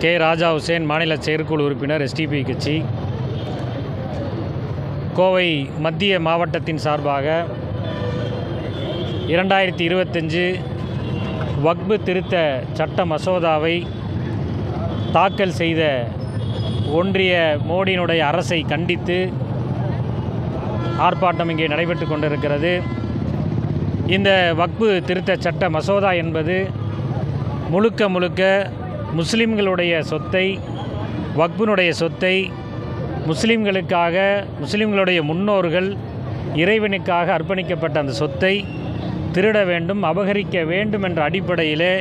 K. ராஜா Hussein, மாநில செயற்குழு உறுப்பினர், எஸ்டிபி கட்சி. கோவை மத்திய மாவட்டத்தின் சார்பாக 2025 வக்பு திருத்த சட்ட மசோதாவை தாக்கல் செய்த ஒன்றிய மோடியினுடைய அரசை கண்டித்து ஆர்ப்பாட்டம் இங்கே நடைபெற்று கொண்டிருக்கிறது. இந்த வக்பு திருத்த சட்ட மசோதா என்பது முழுக்க முழுக்க முஸ்லிம்களுடைய சொத்தை, வக்பினுடைய சொத்தை முஸ்லிம்களுக்காக, முஸ்லிம்களுடைய முன்னோர்கள் இறைவனுக்காக அர்ப்பணிக்கப்பட்ட அந்த சொத்தை திருட வேண்டும், அபகரிக்க வேண்டும் என்ற அடிப்படையிலே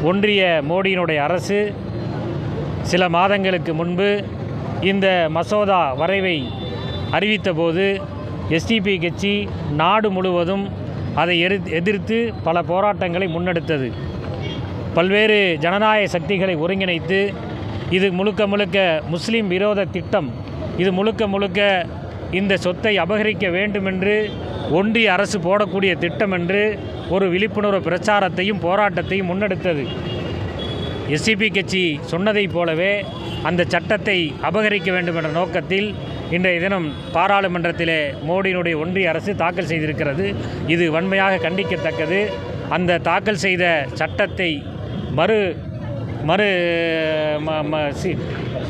ஒன்றிய மோடியினுடைய அரசு சில மாதங்களுக்கு முன்பு இந்த மசோதா வரைவை அறிவித்தபோது எஸ்டிபி கட்சி நாடு முழுவதும் அதை எதிர்த்து பல போராட்டங்களை முன்னெடுத்தது. பல்வேறு ஜனநாயக சக்திகளை ஒருங்கிணைத்து இது முழுக்க முழுக்க முஸ்லீம் விரோத திட்டம், இது முழுக்க முழுக்க இந்த சொத்தை அபகரிக்க வேண்டுமென்று ஒன்றிய அரசு போடக்கூடிய திட்டம் என்று ஒரு விழிப்புணர்வு பிரச்சாரத்தையும் போராட்டத்தையும் முன்னெடுத்தது. எஸ்டிபி கட்சி சொன்னதைப் போலவே அந்த சட்டத்தை அபகரிக்க வேண்டும் என்ற நோக்கத்தில் இன்றைய தினம் பாராளுமன்றத்திலே மோடியினுடைய ஒன்றிய அரசு தாக்கல் செய்திருக்கிறது. இது வன்மையாக கண்டிக்கத்தக்கது. அந்த தாக்கல் செய்த சட்டத்தை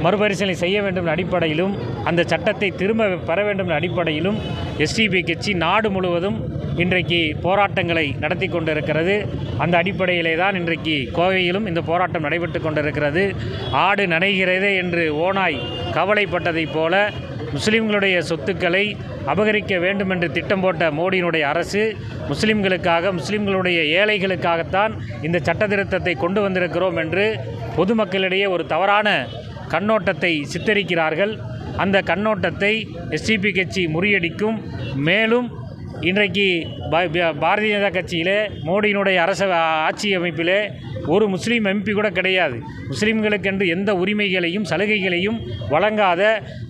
மறுபரிசீலனை செய்ய வேண்டும் அடிப்படையிலும், அந்த சட்டத்தை திரும்ப பெற வேண்டும் அடிப்படையிலும் எஸ்டிபி கட்சி நாடு முழுவதும் இன்றைக்கு போராட்டங்களை நடத்தி கொண்டிருக்கிறது. அந்த அடிப்படையிலே தான் இன்றைக்கு கோவையிலும் இந்த போராட்டம் நடைபெற்று கொண்டிருக்கிறது. ஆடு நனைகிறதே என்று ஓநாய் கவலைப்பட்டதைப் போல முஸ்லிம்களுடைய சொத்துக்களை அபகரிக்க வேண்டும் என்று திட்டம் போட்ட மோடியினுடைய அரசு முஸ்லிம்களுக்காக, முஸ்லிம்களுடைய ஏழைகளுக்காகத்தான் இந்த சட்ட திருத்தத்தை கொண்டு வந்திருக்கிறோம் என்று பொதுமக்களிடையே ஒரு தவறான கண்ணோட்டத்தை சித்தரிக்கிறார்கள். அந்த கண்ணோட்டத்தை எஸ்டிபி கட்சி முறியடிக்கும். மேலும் இன்றைக்கு பாரதிய ஜனதா கட்சியிலே மோடியினுடைய ஆட்சி அமைப்பிலே ஒரு முஸ்லீம் எம்பி கூட கிடையாது. முஸ்லீம்களுக்கென்று எந்த உரிமைகளையும் சலுகைகளையும் வழங்காத,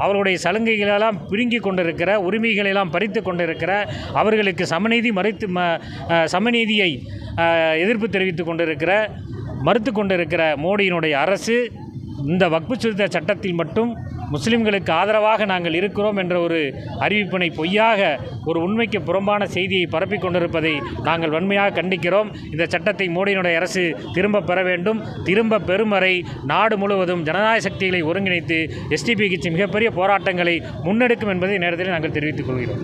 அவர்களுடைய சலுகைகளெல்லாம் பிடுங்கி கொண்டிருக்கிற, உரிமைகளெல்லாம் பறித்து கொண்டிருக்கிற, அவர்களுக்கு சமநீதியை எதிர்ப்பு தெரிவித்து மறுத்து கொண்டிருக்கிற மோடியினுடைய அரசு இந்த வக்பு திருத்த சட்டத்தில் மட்டும் முஸ்லிம்களுக்கு ஆதரவாக நாங்கள் இருக்கிறோம் என்ற ஒரு அறிவிப்பினை பொய்யாக, ஒரு உண்மைக்கு புறம்பான செய்தியை பரப்பிக் கொண்டிருப்பதை நாங்கள் வன்மையாக கண்டிக்கிறோம். இந்த சட்டத்தை மோடியினுடைய அரசு திரும்ப பெற வேண்டும். திரும்ப பெறும் வரை நாடு முழுவதும் ஜனநாயக சக்திகளை ஒருங்கிணைத்து எஸ்டிபி கட்சி மிகப்பெரிய போராட்டங்களை முன்னெடுக்கும் என்பதை நேரத்தில் நாங்கள் தெரிவித்துக் கொள்கிறோம்.